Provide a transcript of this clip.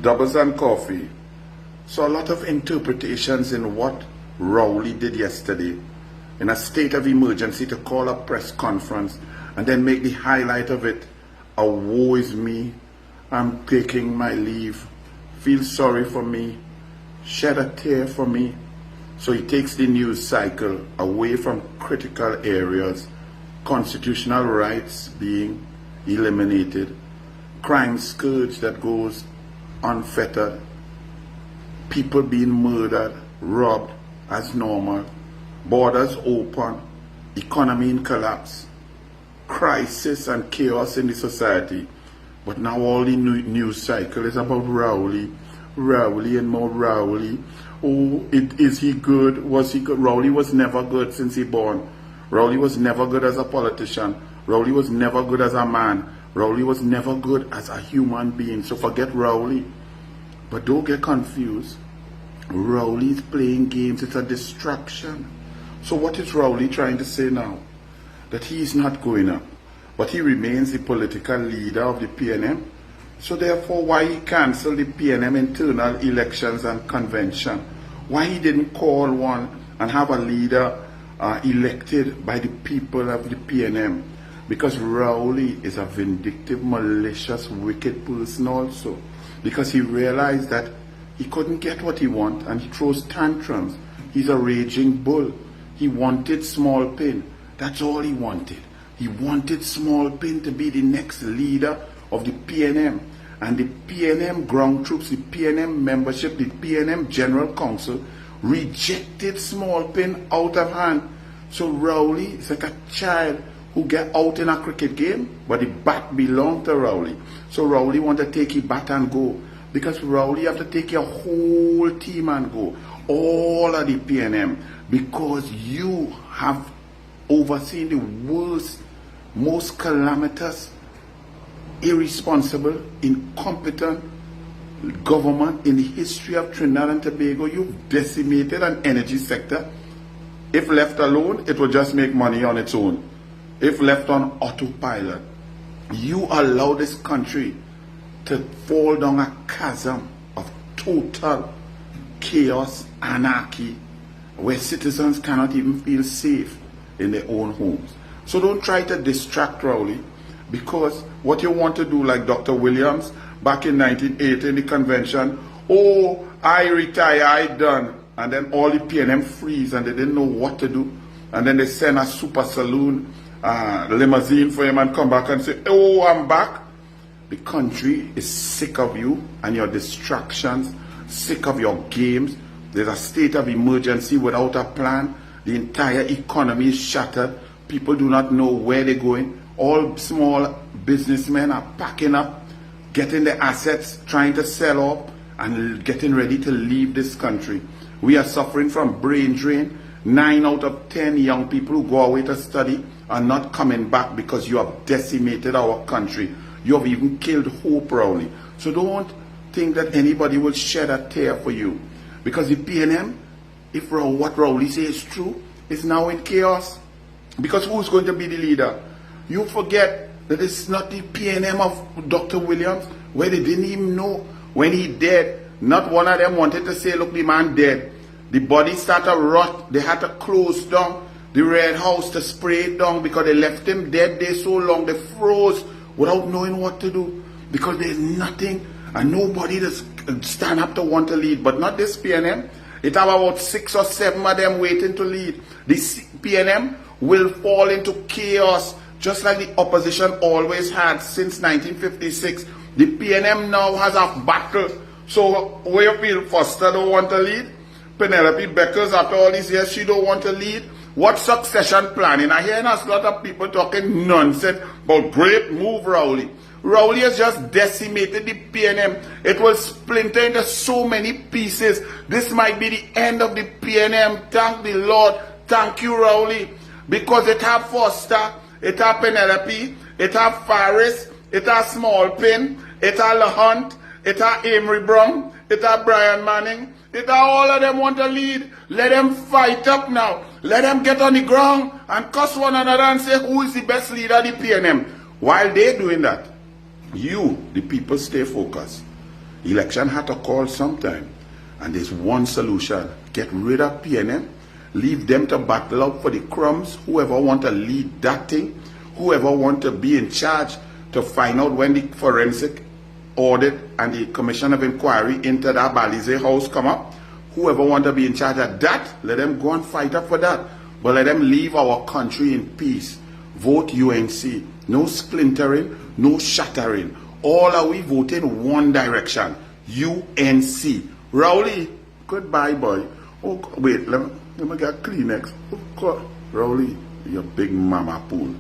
Doubles and coffee. So a lot of interpretations in what Rowley did yesterday in a state of emergency to call a press conference and then make the highlight of it a woe is me, I'm taking my leave, feel sorry for me, shed a tear for me. So he takes the news cycle away from critical areas, constitutional rights being eliminated, crime scourge that goes unfettered, people being murdered, robbed as normal, borders open, economy in collapse, crisis and chaos in the society. But now all the news cycle is about Rowley and more Rowley. Oh, is he good? Was he good? Rowley was never good since he born. Rowley was never good as a politician. Rowley was never good as a man. Rowley was never good as a human being. So forget Rowley. But don't get confused. Rowley is playing games. It's a distraction. So what is Rowley trying to say now? That he is not going up, but he remains the political leader of the PNM. So therefore, why he cancelled the PNM internal elections and convention? Why he didn't call one and have a leader elected by the people of the PNM? Because Rowley is a vindictive, malicious, wicked person also. Because he realized that he couldn't get what he wanted and he throws tantrums. He's a raging bull. He wanted Small Pin. That's all he wanted. He wanted Small Pin to be the next leader of the PNM. And the PNM ground troops, the PNM membership, the PNM General Council rejected Small Pin out of hand. So Rowley is like a child who get out in a cricket game, but the bat belonged to Rowley. So Rowley want to take his bat and go. Because Rowley have to take your whole team and go. All of the PNM. Because you have overseen the worst, most calamitous, irresponsible, incompetent government in the history of Trinidad and Tobago. You've decimated an energy sector. If left alone, it will just make money on its own. If left on autopilot, you allow this country to fall down a chasm of total chaos, anarchy, where citizens cannot even feel safe in their own homes. So don't try to distract Rowley, because what you want to do, like Dr. Williams back in 1980 in the convention, oh, I retire, I done. And then all the PNM freeze and they didn't know what to do. And then they send a super saloon limousine for him and come back and say, oh, I'm back. The country is sick of you and your distractions, sick of your games. There's a state of emergency without a plan. The entire economy is shattered. People do not know where they're going. All small businessmen are packing up, getting their assets, trying to sell off, and getting ready to leave this country. We are suffering from brain drain. 9 out of 10 young people who go away to study are not coming back because you have decimated our country. You have even killed hope, Rowley. So don't think that anybody will shed a tear for you. Because the PNM, if what Rowley says is true, is now in chaos. Because who's going to be the leader? You forget that it's not the PNM of Dr. Williams, where they didn't even know when he dead. Not one of them wanted to say, look, the man dead. The body started to rot. They had to close down the Red House to spray it down because they left him dead there so long. They froze without knowing what to do. Because there's nothing and nobody to stand up to want to lead. But not this PNM. It have about 6 or 7 of them waiting to lead. This PNM will fall into chaos, just like the opposition always had since 1956. The PNM now has a battle. So where you feel Foster don't want to lead? Penelope Beckers, after all these years, she don't want to lead? What succession planning? I hear a lot of people talking nonsense about great move, Rowley. Rowley has just decimated the PNM. It will splinter into so many pieces. This might be the end of the PNM. Thank the Lord. Thank you, Rowley. Because it have Foster, it have Penelope, it have Faris, it have Small Pin, it have LeHunt, it have Amory Brown, it have Brian Manning, it have all of them want to lead. Let them fight up now. Let them get on the ground and cuss one another and say who is the best leader of the PNM. While they're doing that, you, the people, stay focused. Election had to call sometime. And there's one solution. Get rid of PNM. Leave them to battle out for the crumbs. Whoever want to lead that thing, whoever want to be in charge to find out when the forensic audit and the commission of inquiry into that Balize house come up, whoever want to be in charge of that, let them go and fight up for that. But let them leave our country in peace. Vote UNC. No splintering, no shattering. All are we voting one direction. UNC. Rowley, goodbye, boy. Oh, wait, let me get Kleenex. Oh, God. Rowley, your big mama pool.